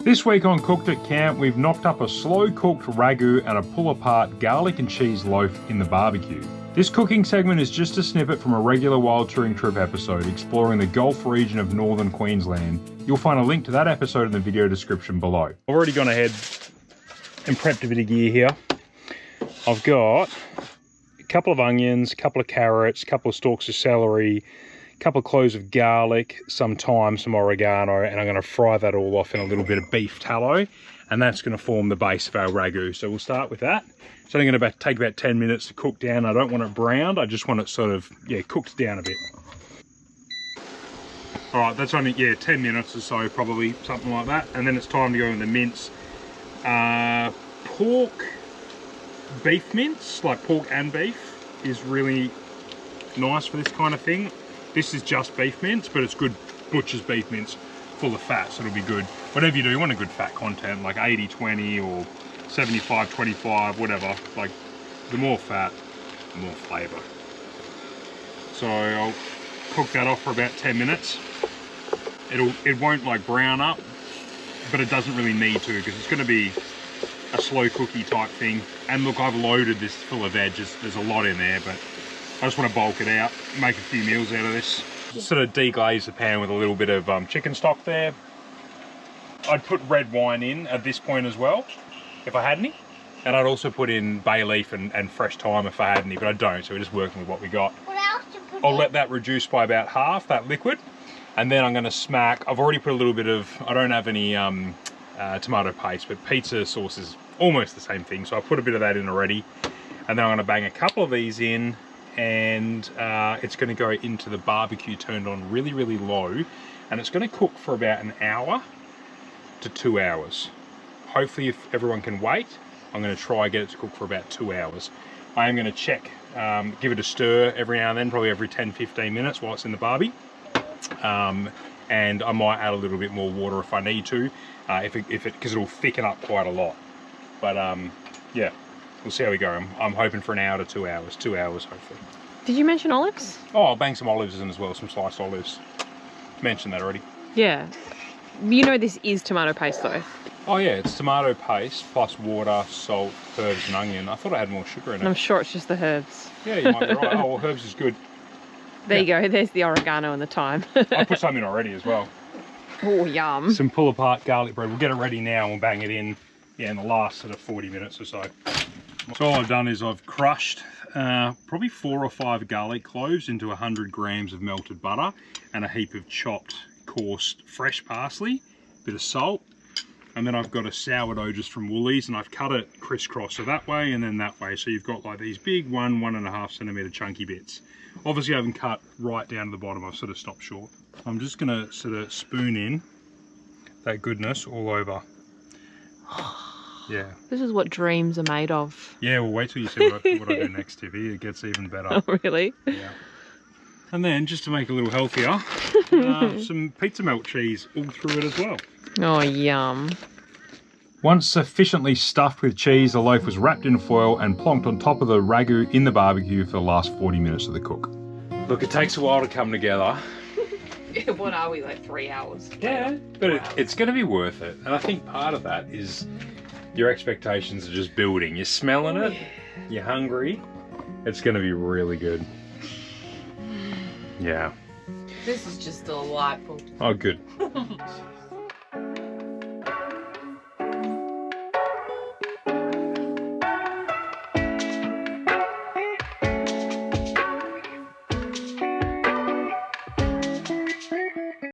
This week on Cooked at Camp, we've knocked up a slow-cooked ragu and a pull-apart garlic and cheese loaf in the barbecue. This cooking segment is just a snippet from a regular Wild Touring Trip episode exploring the Gulf region of northern Queensland. You'll find a link to that episode in the video description below. I've already gone ahead and prepped a bit of gear here. I've got a couple of onions, a couple of carrots, a couple of stalks of celery, couple of cloves of garlic, some thyme, some oregano, and I'm going to fry that all off in a little bit of beef tallow, and that's going to form the base of our ragu. So we'll start with that. It's only going to take about 10 minutes to cook down. I don't want it browned, I just want it sort of, cooked down a bit. All right, that's only, 10 minutes or so, probably, something like that. And then it's time to go in the mince. Pork beef mince, like pork and beef, is really nice for this kind of thing. This is just beef mince, but it's good butcher's beef mince, full of fat, so it'll be good. Whatever you do, you want a good fat content, like 80-20 or 75-25, whatever. Like, the more fat, the more flavour. So I'll cook that off for about 10 minutes. It won't like brown up, but it doesn't really need to, because it's going to be a slow cookie type thing. And look, I've loaded this full of veggies. There's a lot in there, but I just want to bulk it out, make a few meals out of this. Just sort of deglaze the pan with a little bit of chicken stock there. I'd put red wine in at this point as well, if I had any. And I'd also put in bay leaf and fresh thyme if I had any, but I don't, so we're just working with what we got. What else to put I'll in? let that reduce by about half, that liquid. And then I'm going to smack, I've already put a little bit of, I don't have any tomato paste, but pizza sauce is almost the same thing, so I put a bit of that in already. And then I'm going to bang a couple of these in, and it's going to go into the barbecue turned on really, really low, and it's going to cook for about an hour to 2 hours. Hopefully, if everyone can wait, I'm going to try get it to cook for about 2 hours. I am going to check, give it a stir every now and then, probably every 10-15 minutes while it's in the barbie. And I might add a little bit more water if I need to, because it'll thicken up quite a lot. But yeah. We'll see how we go. I'm hoping for an hour to 2 hours. 2 hours, hopefully. Did you mention olives? Oh, I'll bang some olives in as well, some sliced olives. Mentioned that already. Yeah. You know this is tomato paste though. Oh yeah, it's tomato paste plus water, salt, herbs and onion. I thought I had more sugar in it. And I'm sure it's just the herbs. Yeah, you might be right. Oh, well, herbs is good. There you go. There's the oregano and the thyme. I put some in already as well. Oh, yum. Some pull-apart garlic bread. We'll get it ready now and we'll bang it in, in the last sort of 40 minutes or so. So all I've done is I've crushed probably 4 or 5 garlic cloves into 100 grams of melted butter and a heap of chopped coarse fresh parsley, bit of salt, and then I've got a sourdough just from Woolies, and I've cut it crisscross, so that way and then that way, so you've got like these big 1.5 centimetre chunky bits. Obviously I haven't cut right down to the bottom, I've sort of stopped short. I'm just going to sort of spoon in that goodness all over. Yeah. This is what dreams are made of. Yeah, well, wait till you see what I do next, Tiffy. It gets even better. Oh, really? Yeah. And then, just to make it a little healthier, some pizza melt cheese all through it as well. Oh, yum. Once sufficiently stuffed with cheese, the loaf was wrapped in foil and plonked on top of the ragu in the barbecue for the last 40 minutes of the cook. Look, it takes a while to come together. What are we, like 3 hours? Yeah, but it's going to be worth it. And I think part of that is your expectations are just building. You're smelling it, you're hungry, it's going to be really good. Yeah. This is just delightful. Oh, good.